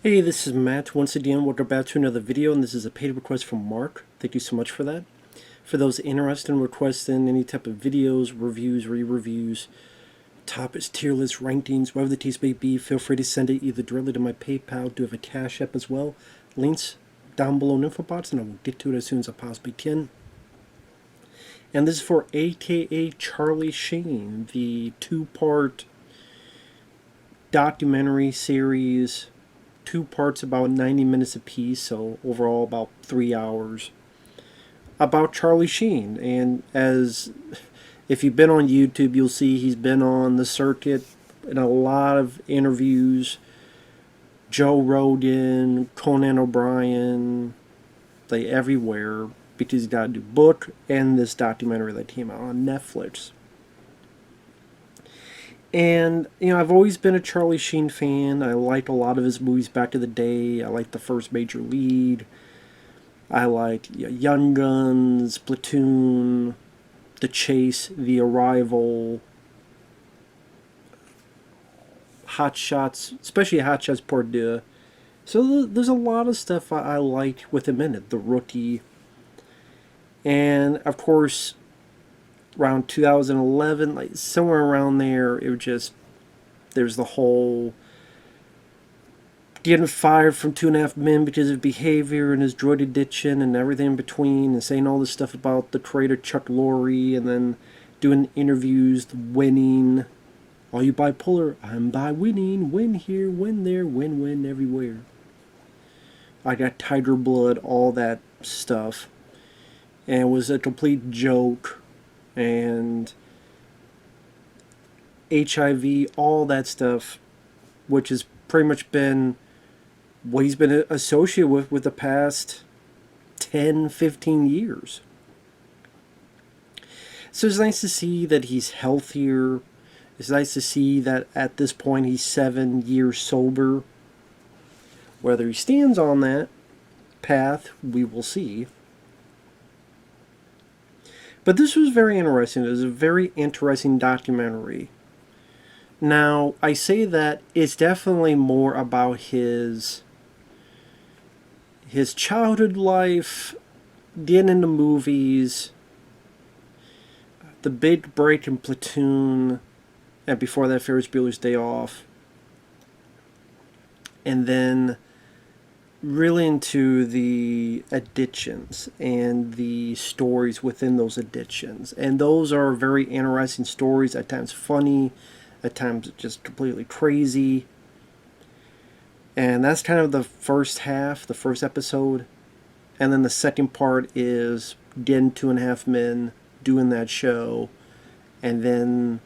Hey, this is Matt. Once again, welcome back to another video, and this is a paid request from Mark. Thank you so much for that. For those interested in requesting any type of videos, reviews, re-reviews, topics, tier lists, rankings, whatever the case may be, feel free to send it either directly to my PayPal. I do have a Cash App as well. Links down below in the info box, and I will get to it as soon as I possibly can. And this is for AKA Charlie Sheen, the two-part documentary series, two parts about 90 minutes apiece, so overall about 3 hours, about Charlie Sheen. And as if you've been on YouTube, you'll see he's been on the circuit in a lot of interviews. Joe Rogan, Conan O'Brien, they everywhere, because he's got a new book and this documentary that came out on Netflix. And, I've always been a Charlie Sheen fan. I liked a lot of his movies back in the day. I liked The First Major League. I liked Young Guns, Platoon, The Chase, The Arrival, Hot Shots, especially Hot Shots Part 2. So there's a lot of stuff I liked with him in it. The Rookie. And, of course, around 2011, like somewhere around there, it was just, there's the whole getting fired from 2.5 Men because of behavior and his drug addiction and everything in between, and saying all this stuff about the creator Chuck Lorre, and then doing interviews, winning. Are you bipolar? I'm by winning. Win here, win there, win everywhere. I got tiger blood, all that stuff. And it was a complete joke. And HIV, all that stuff, which has pretty much been what he's been associated with the past 10, 15 years. So it's nice to see that he's healthier. It's nice to see that at this point he's 7 years sober. Whether he stands on that path, we will see. But this was very interesting. It was a very interesting documentary. Now, I say that it's definitely more about his childhood life, getting into movies, the big break in Platoon, and before that, Ferris Bueller's Day Off, and then really into the addictions and the stories within those addictions. And those are very interesting stories, at times funny, at times just completely crazy. And that's kind of the first half, the first episode. And then the second part is getting 2.5 Men, doing that show, and then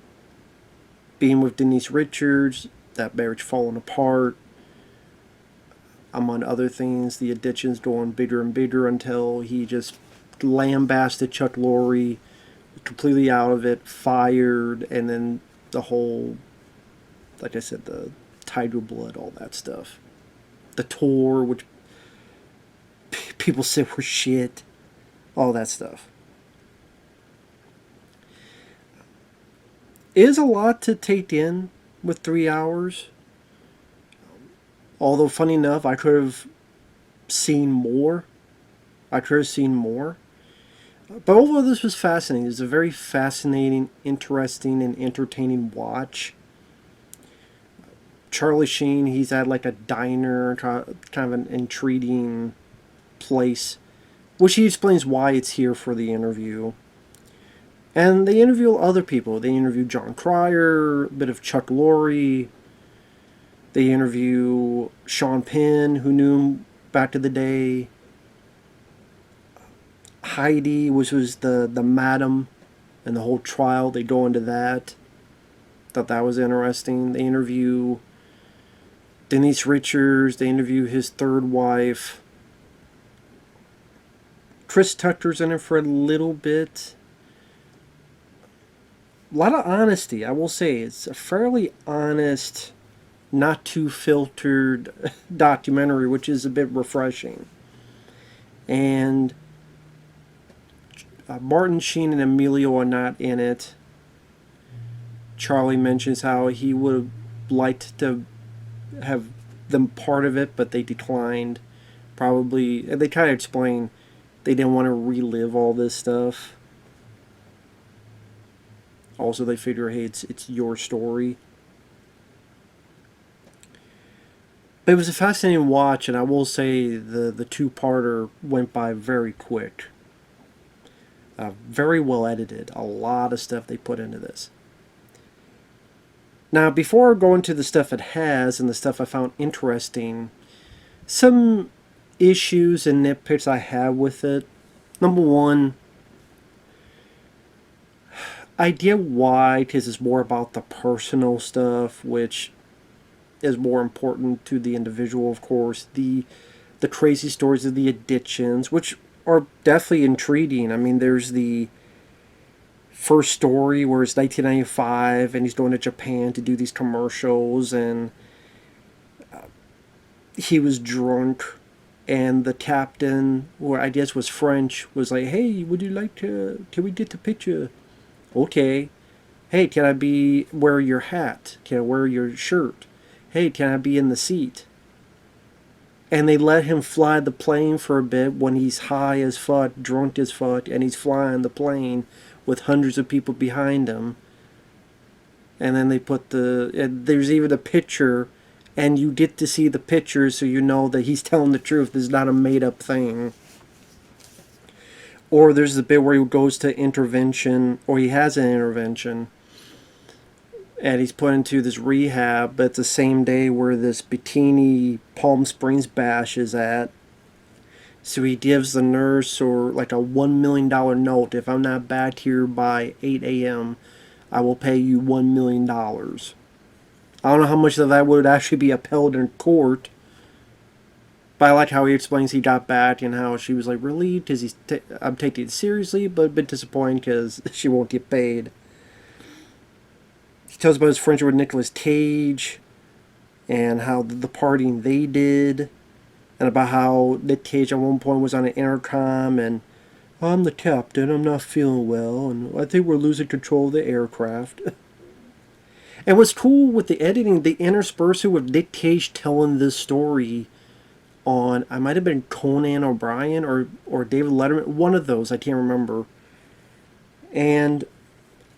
being with Denise Richards, that marriage falling apart, among other things, the addictions going bigger and bigger until he just lambasted Chuck Lorre, completely out of it, fired, and then the whole, like I said, the tiger blood, all that stuff. The tour, which people said were shit, all that stuff. It is a lot to take in with 3 hours. Although, funny enough, I could have seen more. But overall, this was fascinating. It was a very fascinating, interesting, and entertaining watch. Charlie Sheen, he's at like a diner, kind of an intriguing place, which he explains why it's here for the interview. And they interview other people. They interview John Cryer, a bit of Chuck Lorre. They interview Sean Penn, who knew him back in the day. Heidi, which was the madam, and the whole trial. They go into that. Thought that was interesting. They interview Denise Richards. They interview his third wife. Chris Tucker's in it for a little bit. A lot of honesty, I will say. It's a fairly honest, not too filtered documentary, which is a bit refreshing. And Martin Sheen and Emilio are not in it. Charlie mentions how he would have liked to have them part of it, but they declined. Probably they kind of explained they didn't want to relive all this stuff. Also, they figure, hey, it's your story. But it was a fascinating watch, and I will say the two-parter went by very quick. Very well edited. A lot of stuff they put into this. Now, before I go into the stuff it has and the stuff I found interesting, some issues and nitpicks I have with it. Number one, I get why, because it's more about the personal stuff, which is more important to the individual, of course. The crazy stories of the addictions, which are definitely intriguing. I mean, there's the first story where it's 1995 and he's going to Japan to do these commercials, and he was drunk, and the captain, who I guess was French, was like, hey, would you like to, can we get the picture? Okay. Hey, can I wear your hat? Can I wear your shirt? Hey, can I be in the seat? And they let him fly the plane for a bit when he's high as fuck, drunk as fuck, and he's flying the plane with hundreds of people behind him. And then they put there's even a picture, and you get to see the picture so you know that he's telling the truth. This is not a made up thing. Or there's the bit where he goes to intervention, or he has an intervention, and he's put into this rehab, but it's the same day where this bikini Palm Springs bash is at. So he gives the nurse or like a $1 million note. If I'm not back here by 8 a.m., I will pay you $1 million. I don't know how much of that would actually be upheld in court. But I like how he explains he got back and how she was like relieved because I'm taking it seriously, but a bit disappointed because she won't get paid. He tells about his friendship with Nicolas Cage and how the partying they did, and about how Nick Cage at one point was on an intercom and, I'm the captain, I'm not feeling well, and I think we're losing control of the aircraft. And what's cool with the editing, they intersperse it with Nick Cage telling this story on, I might have been Conan O'Brien or David Letterman, one of those, I can't remember. And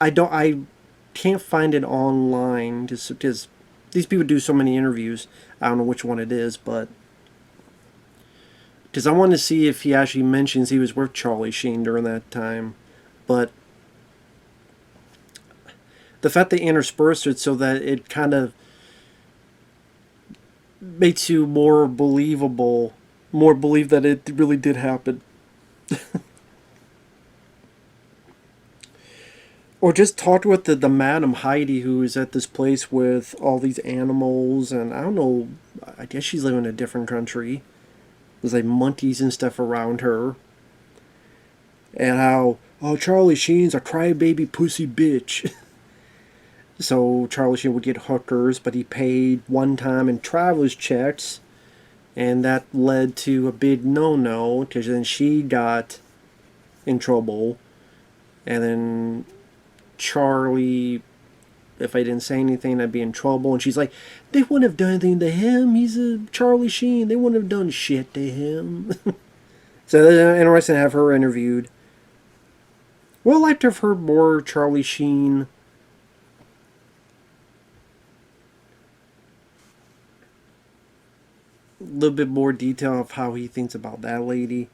I can't find it online just because these people do so many interviews. I don't know which one it is, but because I wanted to see if he actually mentions he was with Charlie Sheen during that time. But the fact they interspersed it so that it kind of makes you more believable, more believe that it really did happen. Or just talk with the Madam Heidi, who is at this place with all these animals, and I don't know, I guess she's living in a different country. There's like monkeys and stuff around her. And how, oh, Charlie Sheen's a crybaby pussy bitch. So Charlie Sheen would get hookers, but he paid one time in traveler's checks, and that led to a big no-no, because then she got in trouble, and then Charlie, if I didn't say anything, I'd be in trouble, and she's like, they wouldn't have done anything to him, he's a Charlie Sheen, they wouldn't have done shit to him. So it's interesting to have her interviewed. Well, I'd like to have heard more Charlie Sheen. A little bit more detail of how he thinks about that lady.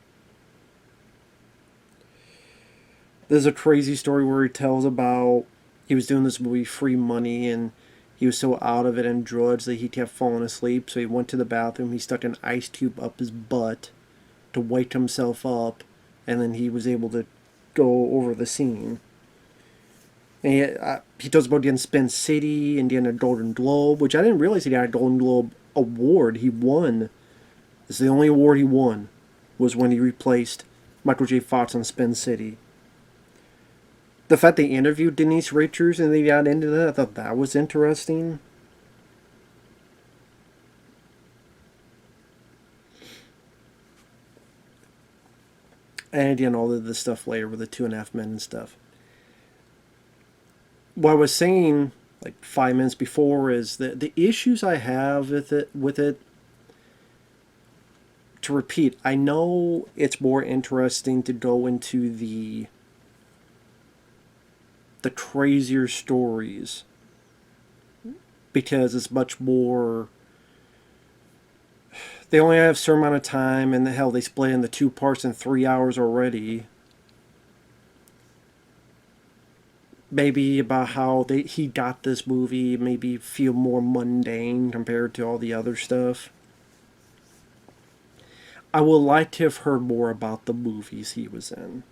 There's a crazy story where he tells about he was doing this movie Free Money, and he was so out of it and drugs that he kept falling asleep, so he went to the bathroom, he stuck an ice cube up his butt to wake himself up, and then he was able to go over the scene. And he tells about getting Spin City and getting a Golden Globe, which I didn't realize he got a Golden Globe award. He won. It's the only award he won, was when he replaced Michael J. Fox on Spin City. The fact they interviewed Denise Richards and they got into that, I thought that was interesting. And again, all of the stuff later with the 2.5 Men and stuff. What I was saying like 5 minutes before is that the issues I have with it to repeat, I know it's more interesting to go into the crazier stories because it's much more. They only have a certain amount of time, and the hell, they split into two parts in 3 hours already. Maybe about how he got this movie, maybe feel more mundane compared to all the other stuff. I would like to have heard more about the movies he was in.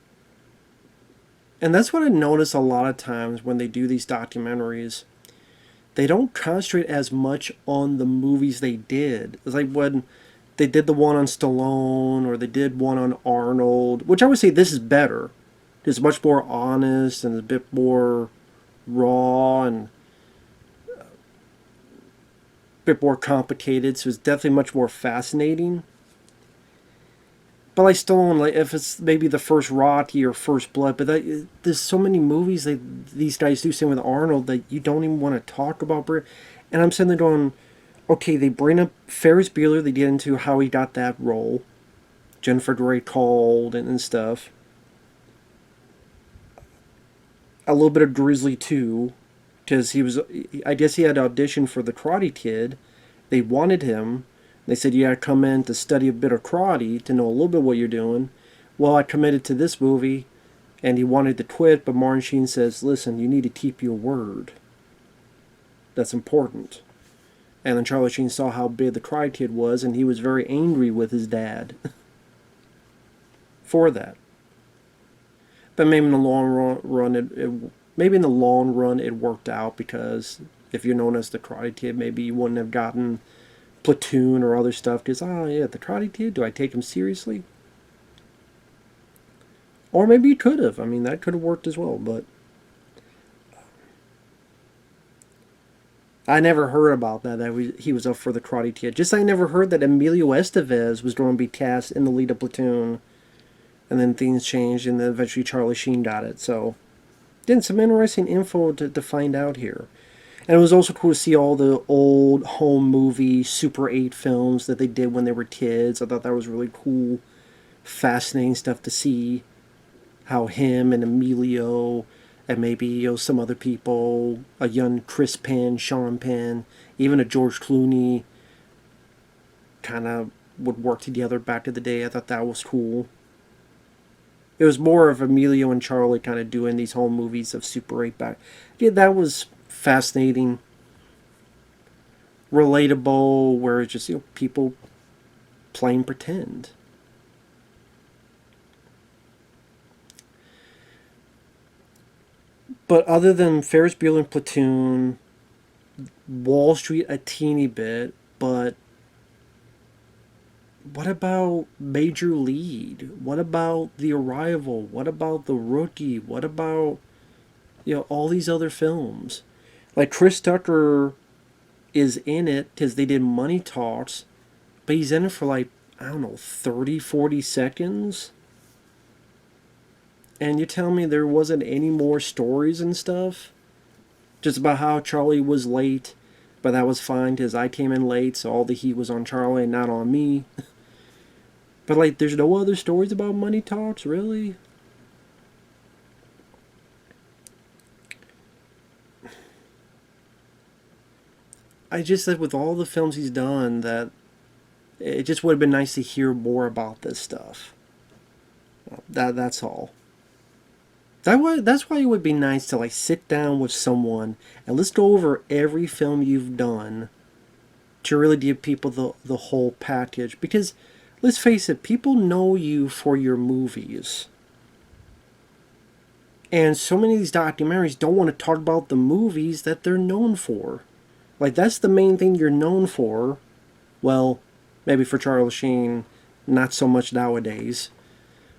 And that's what I notice a lot of times when they do these documentaries. They don't concentrate as much on the movies they did. It's like when they did the one on Stallone or they did one on Arnold, which I would say this is better. It's much more honest and a bit more raw and a bit more complicated. So it's definitely much more fascinating. But like Stallone, like if it's maybe the first Rocky or First Blood, but there's so many movies that these guys do. Same with Arnold that you don't even want to talk about. And I'm sitting there going, okay, they bring up Ferris Bueller. They get into how he got that role. Jennifer Grey called and stuff. A little bit of Grizzly too, because he was. I guess he had auditioned for the Karate Kid. They wanted him. They said, you gotta come in to study a bit of karate to know a little bit what you're doing. Well, I committed to this movie, and he wanted to quit, but Martin Sheen says, listen, you need to keep your word. That's important. And then Charlie Sheen saw how big the Karate Kid was, and he was very angry with his dad for that. But maybe in the long run, maybe in the long run it worked out, because if you're known as the Karate Kid, maybe you wouldn't have gotten Platoon or other stuff, because oh yeah, the Karate Kid, do I take him seriously? Or maybe you could have. I mean, that could have worked as well, but I never heard about that he was up for the Karate Kid. Just I never heard that Emilio Estevez was going to be cast in the lead of Platoon, and then things changed, and then eventually Charlie Sheen got it. So, then some interesting info to find out here. And it was also cool to see all the old home movie Super 8 films that they did when they were kids. I thought that was really cool, fascinating stuff to see. How him and Emilio and maybe some other people, a young Chris Penn, Sean Penn, even a George Clooney, kind of would work together back in the day. I thought that was cool. It was more of Emilio and Charlie kind of doing these home movies of Super 8 back. Yeah, that was fascinating, relatable, where it's just people playing pretend. But other than Ferris Bueller and Platoon, Wall Street a teeny bit, but what about Major League? What about The Arrival? What about The Rookie? What about all these other films? Like Chris Tucker is in it because they did Money Talks, but he's in it for like, I don't know, 30, 40 seconds. And you tell me there wasn't any more stories and stuff? Just about how Charlie was late, but that was fine because I came in late, so all the heat was on Charlie and not on me. But like, there's no other stories about Money Talks, really? I just said with all the films he's done that it just would have been nice to hear more about this stuff. That's all. That's why it would be nice to like sit down with someone and let's go over every film you've done to really give people the whole package. Because let's face it, people know you for your movies. And so many of these documentaries don't want to talk about the movies that they're known for. Like, that's the main thing you're known for. Well, maybe for Charlie Sheen, not so much nowadays.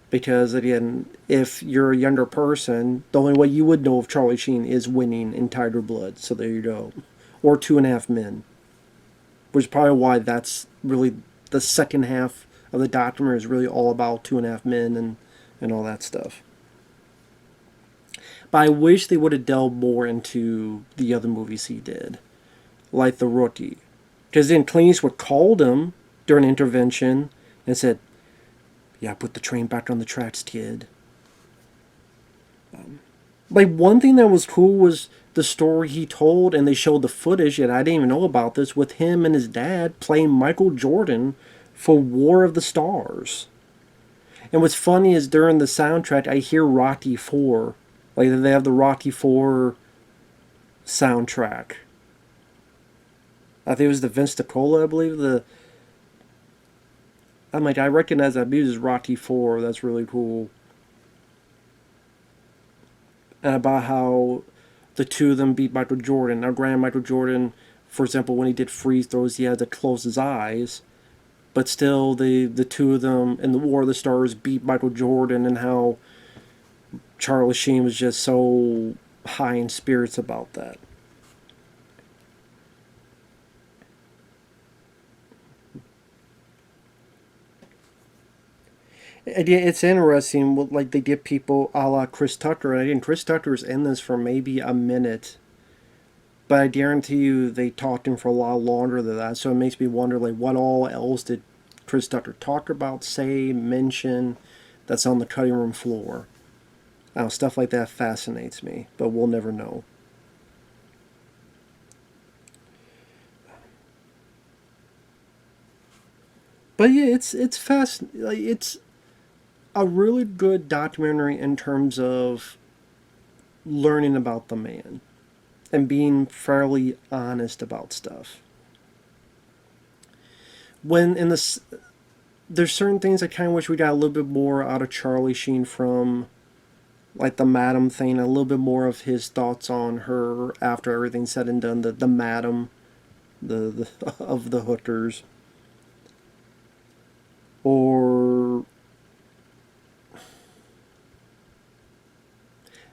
Because, again, if you're a younger person, the only way you would know of Charlie Sheen is Winning in Tiger Blood. So there you go. Or Two and a Half Men. Which is probably why that's really the second half of the documentary is really all about Two and a Half Men and all that stuff. But I wish they would have delved more into the other movies he did. Like The Rookie. Because then Clint Eastwood called him during intervention and said, "Yeah, put the train back on the tracks, kid." Like, one thing that was cool was the story he told, and they showed the footage, and I didn't even know about this, with him and his dad playing Michael Jordan for War of the Stars. And what's funny is during the soundtrack, I hear Rocky 4. Like, they have the Rocky 4 soundtrack. I think it was the Vince DiCola, I believe. I'm like, I recognize that music as Rocky 4. That's really cool. And about how the two of them beat Michael Jordan. Now, granted, Michael Jordan, for example, when he did free throws, he had to close his eyes. But still, the two of them in the War of the Stars beat Michael Jordan, and how Charlie Sheen was just so high in spirits about that. And yeah, it's interesting. Like, they get people a la Chris Tucker, and again, Chris Tucker's in this for maybe a minute, but I guarantee you they talked to him for a lot longer than that. So it makes me wonder, like, what all else did Chris Tucker talk about, say, mention, that's on the cutting room floor? I don't know, stuff like that fascinates me, but we'll never know. But yeah, it's fast. Like, it's a really good documentary in terms of learning about the man and being fairly honest about stuff. When in this, there's certain things I kind of wish we got a little bit more out of Charlie Sheen from, like, the madam thing, a little bit more of his thoughts on her after everything's said and done. The madam, the of the hookers, or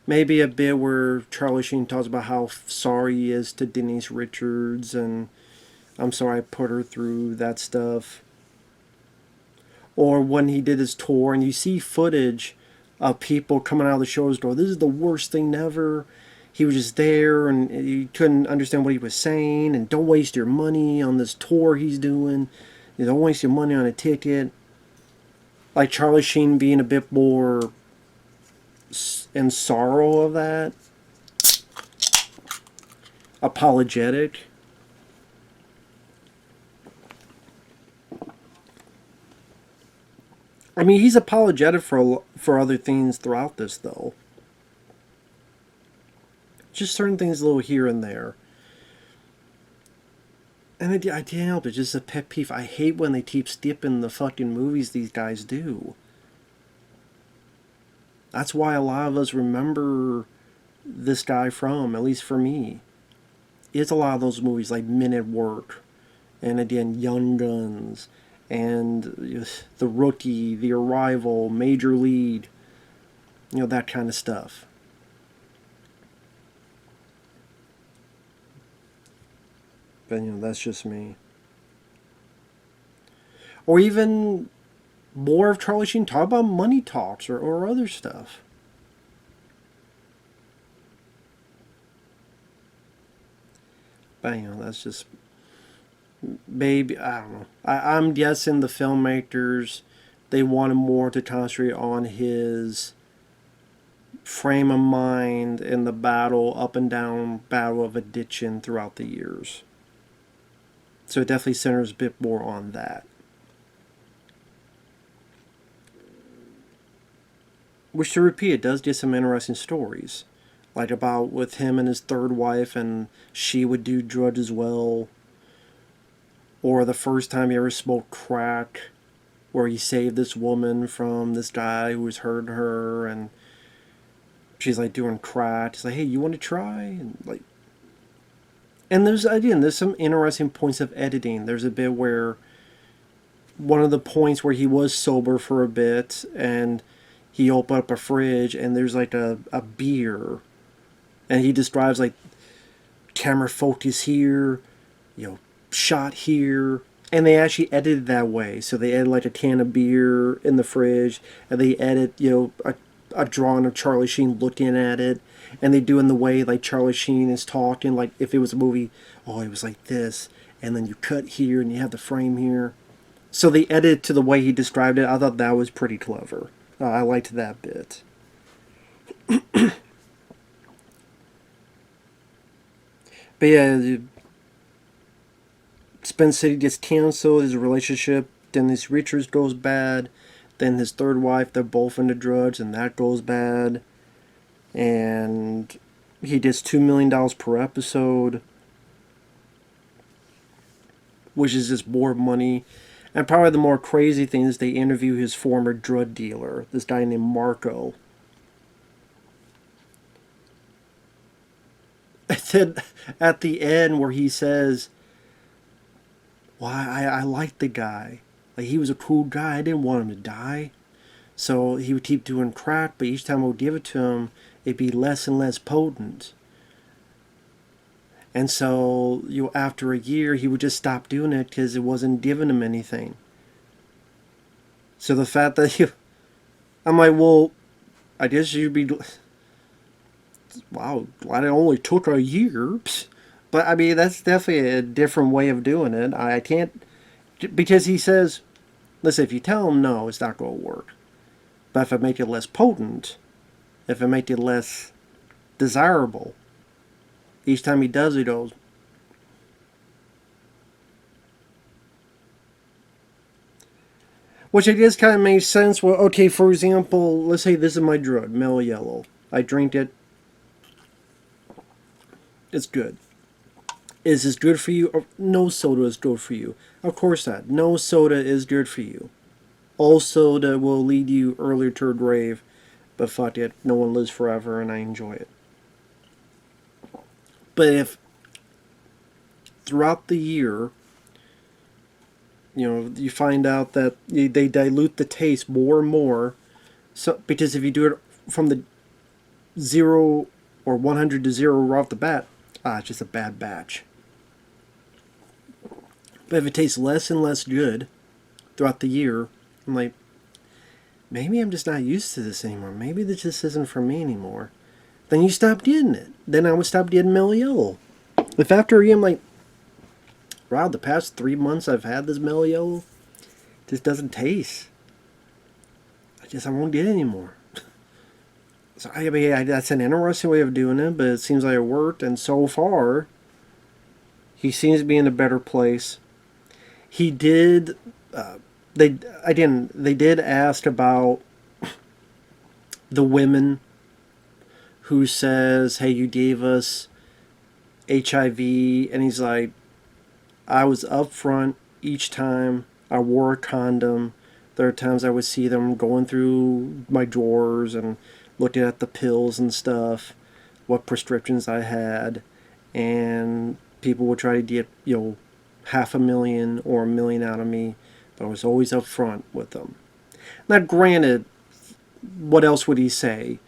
maybe a bit where Charlie Sheen talks about how sorry he is to Denise Richards, and I'm sorry I put her through that stuff. Or when he did his tour, and you see footage of people coming out of the shows going, "This is the worst thing ever." He was just there, and you couldn't understand what he was saying. And don't waste your money on this tour he's doing. You don't waste your money on a ticket. Like Charlie Sheen being a bit more in sorrow of that, apologetic. I mean, he's apologetic for other things throughout this, though. Just certain things, a little here and there. And I can't help it. Just a pet peeve. I hate when they keep skipping the fucking movies these guys do. That's why a lot of us remember this guy from, at least for me. It's a lot of those movies like Men at Work, and again, Young Guns, and The Rookie, The Arrival, Major League, that kind of stuff. But, that's just me. Or even more of Charlie Sheen talk about money talks, or other stuff. But, that's just maybe, I don't know. I'm guessing the filmmakers, they wanted more to concentrate on his frame of mind in the battle, up and down battle of addiction throughout the years. So it definitely centers a bit more on that. Which, to repeat, it does get some interesting stories. Like about with him and his third wife, and she would do drugs as well. Or the first time he ever smoked crack, where he saved this woman from this guy who was hurting her, and she's like doing crack. He's like, "Hey, you want to try?" And like, and there's some interesting points of editing. There's a bit where one of the points where he was sober for a bit, and he opened up a fridge, and there's like a beer, and he describes like camera focus here, you know, shot here, and they actually edited that way. So they added like a can of beer in the fridge, and they edit, a drawing of Charlie Sheen looking at it, and they do in the way like Charlie Sheen is talking, like if it was a movie, oh, it was like this, and then you cut here and you have the frame here. So the edit to the way he described it, I thought that was pretty clever. I liked that bit. But yeah, Spence City gets canceled, his relationship, then his Richards goes bad, then his third wife, they're both into drugs, and that goes bad. And he gets $2 million per episode, which is just more money. And probably the more crazy thing is they interview his former drug dealer, this guy named Marco. And then at the end where he says, well, I liked the guy. Like, he was a cool guy. I didn't want him to die. So he would keep doing crack, but each time I would give it to him, it'd be less and less potent. And so, after a year, he would just stop doing it because it wasn't giving him anything. So the fact that I'm like, well, I guess you'd be, wow, glad it only took a year. But I mean, that's definitely a different way of doing it. I can't, because he says, listen, if you tell him no, it's not going to work. But if I make it less potent, if I make it less desirable, each time he does it, he goes, which I guess kind of makes sense. Well, okay, for example, let's say this is my drug, Mellow Yellow. I drink it. It's good. Is this good for you? Or no soda is good for you. Of course not. No soda is good for you. All soda will lead you earlier to a grave, but fuck it. No one lives forever, and I enjoy it. But if throughout the year, you find out that they dilute the taste more and more, so because if you do it from the 0 or 100 to 0 right off the bat, it's just a bad batch. But if it tastes less and less good throughout the year, I'm like, maybe I'm just not used to this anymore. Maybe this just isn't for me anymore. Then you stop getting it. Then I would stop getting Mellow Yellow. If after a year I'm like, wow, the past 3 months I've had this Mellow Yellow, just doesn't taste. I won't get it anymore. So I mean, that's an interesting way of doing it, but it seems like it worked. And so far, he seems to be in a better place. He did. They did ask about the women who says, "Hey, you gave us HIV," and he's like, "I was upfront each time. I wore a condom. There are times I would see them going through my drawers and looking at the pills and stuff, what prescriptions I had, and people would try to get, $500,000 or $1 million out of me, but I was always upfront with them." Now, granted, what else would he say?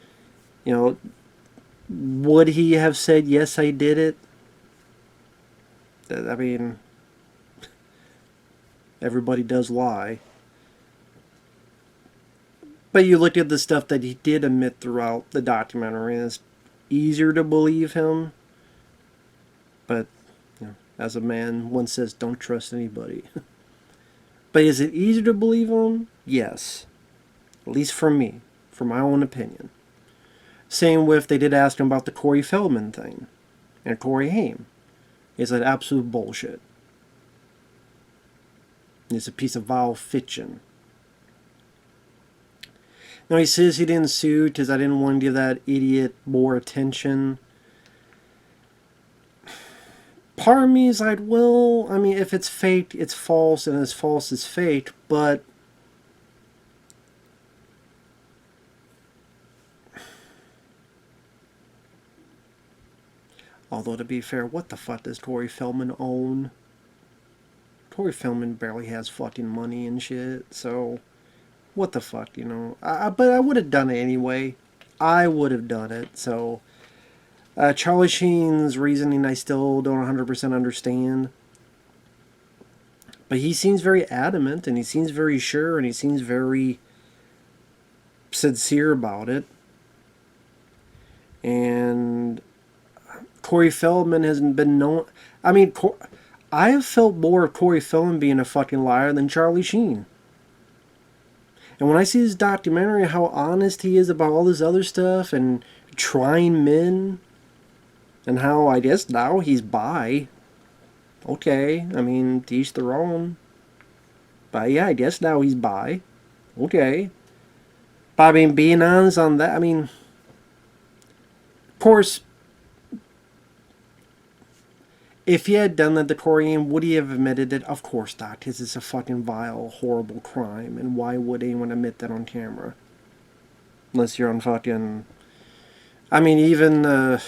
Would he have said, yes, I did it? I mean, everybody does lie. But you look at the stuff that he did admit throughout the documentary, and it's easier to believe him. But, as a man, one says, don't trust anybody. But is it easier to believe him? Yes. At least for me, for my own opinion. Same with, they did ask him about the Corey Feldman thing. And Corey Haim. It's an absolute bullshit. It's a piece of vile fiction. Now, he says he didn't sue because I didn't want to give that idiot more attention. Part of me is like, well, I mean, if it's fake, it's false, and it's false, it's fake, but although, to be fair, what the fuck does Corey Feldman own? Corey Feldman barely has fucking money and shit, so what the fuck, but I would have done it anyway. I would have done it, so Charlie Sheen's reasoning I still don't 100% understand. But he seems very adamant, and he seems very sure, and he seems very sincere about it. And Corey Feldman hasn't been known. I mean, I have felt more of Corey Feldman being a fucking liar than Charlie Sheen. And when I see this documentary, how honest he is about all this other stuff and trying men, and how I guess now he's bi. Okay, I mean, to each their own. But yeah, I guess now he's bi. Okay. But I mean, being honest on that, I mean, of course, if he had done that to Corey, would he have admitted it? Of course not, because it's a fucking vile, horrible crime. And why would anyone admit that on camera? Unless you're on fucking. I mean, even,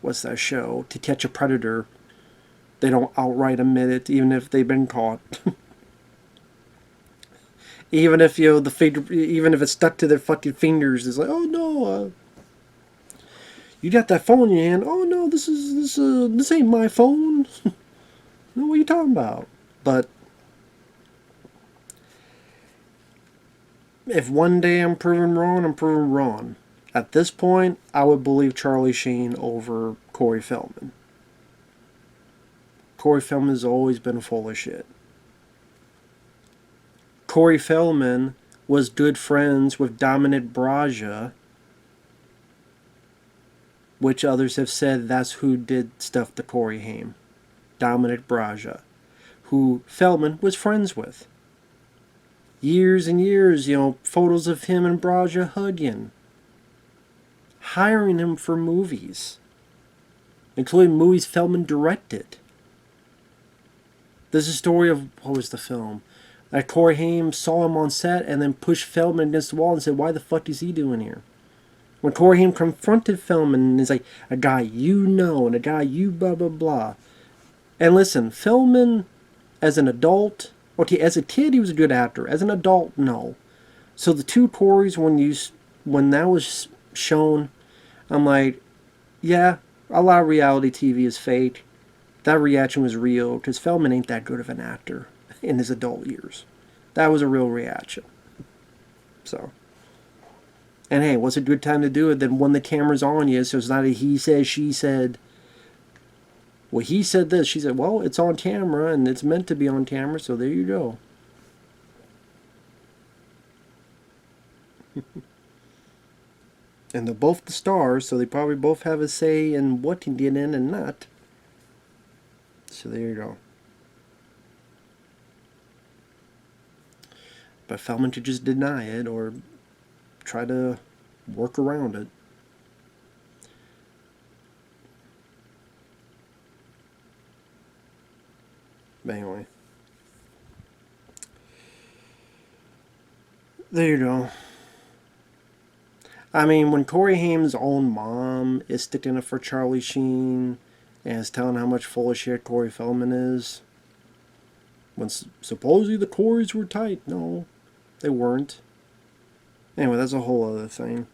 what's that show? To Catch a Predator. They don't outright admit it, even if they've been caught. Even if, you know, even if it's stuck to their fucking fingers, it's like, oh no, you got that phone in your hand. Oh no, this ain't my phone. No, what are you talking about? But if one day I'm proven wrong, I'm proven wrong. At this point, I would believe Charlie Sheen over Corey Feldman. Corey Feldman has always been full of shit. Corey Feldman was good friends with Dominic Braja, which others have said that's who did stuff to Corey Haim. Dominic Braja, who Feldman was friends with. Years and years, you know, photos of him and Braja hugging. Hiring him for movies. Including movies Feldman directed. There's a story of, what was the film? That Corey Haim saw him on set and then pushed Feldman against the wall and said, why the fuck is he doing here? When Corey Haim confronted Feldman and is like, a guy you know and a guy you blah blah blah. And listen, Feldman as an adult, okay, as a kid he was a good actor. As an adult, no. So the two Coreys, when that was shown, I'm like, yeah, a lot of reality TV is fake. That reaction was real because Feldman ain't that good of an actor in his adult years. That was a real reaction. So. And hey, what's a good time to do it than when the camera's on you, so it's not a he said, she said. Well, he said this, she said, well, it's on camera, and it's meant to be on camera, so there you go. And they're both the stars, so they probably both have a say in what you get in and not. So there you go. But Feldman could just deny it or try to work around it. But anyway. There you go. I mean, when Corey Haim's own mom is sticking up for Charlie Sheen and is telling how much full of shit Corey Feldman is, when supposedly the Coreys were tight. No, they weren't. Anyway, that's a whole other thing.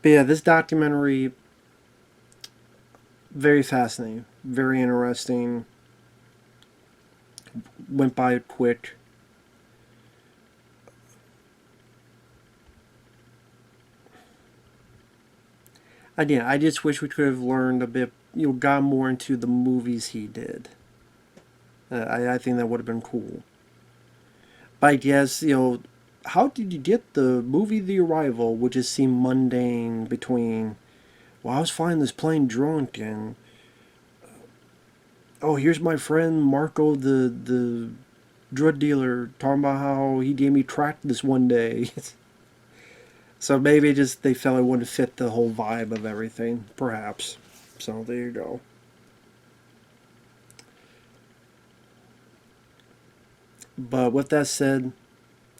But yeah, this documentary, very fascinating, very interesting. Went by quick. Again, I just wish we could have learned a bit, you know, got more into the movies he did. I think that would have been cool. But I guess, you know, how did you get the movie The Arrival, which just seemed mundane between, well, I was flying this plane drunk and, oh, here's my friend Marco, the drug dealer, talking about how he gave me crack this one day. So maybe just they felt it wouldn't fit the whole vibe of everything, perhaps. So there you go. But with that said,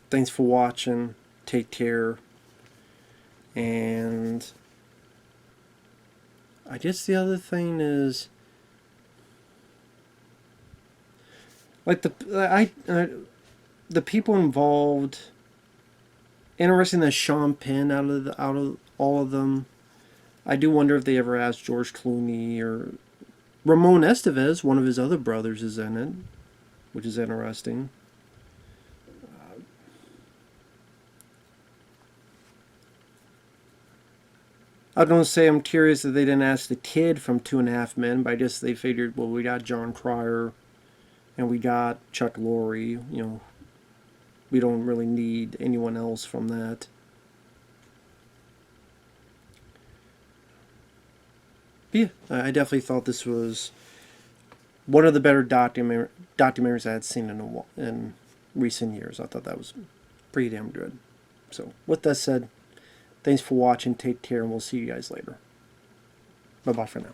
thanks for watching. Take care. And I guess the other thing is, like the people involved. Interesting that Sean Penn out of all of them. I do wonder if they ever asked George Clooney or Ramon Estevez. One of his other brothers is in it, which is interesting. I was going to say I'm curious that they didn't ask the kid from Two and a Half Men, but I guess they figured, well, we got John Cryer and we got Chuck Lorre. You know, we don't really need anyone else from that. But yeah, I definitely thought this was one of the better documentaries I had seen in recent years. I thought that was pretty damn good. So, with that said, thanks for watching. Take care, and we'll see you guys later. Bye bye for now.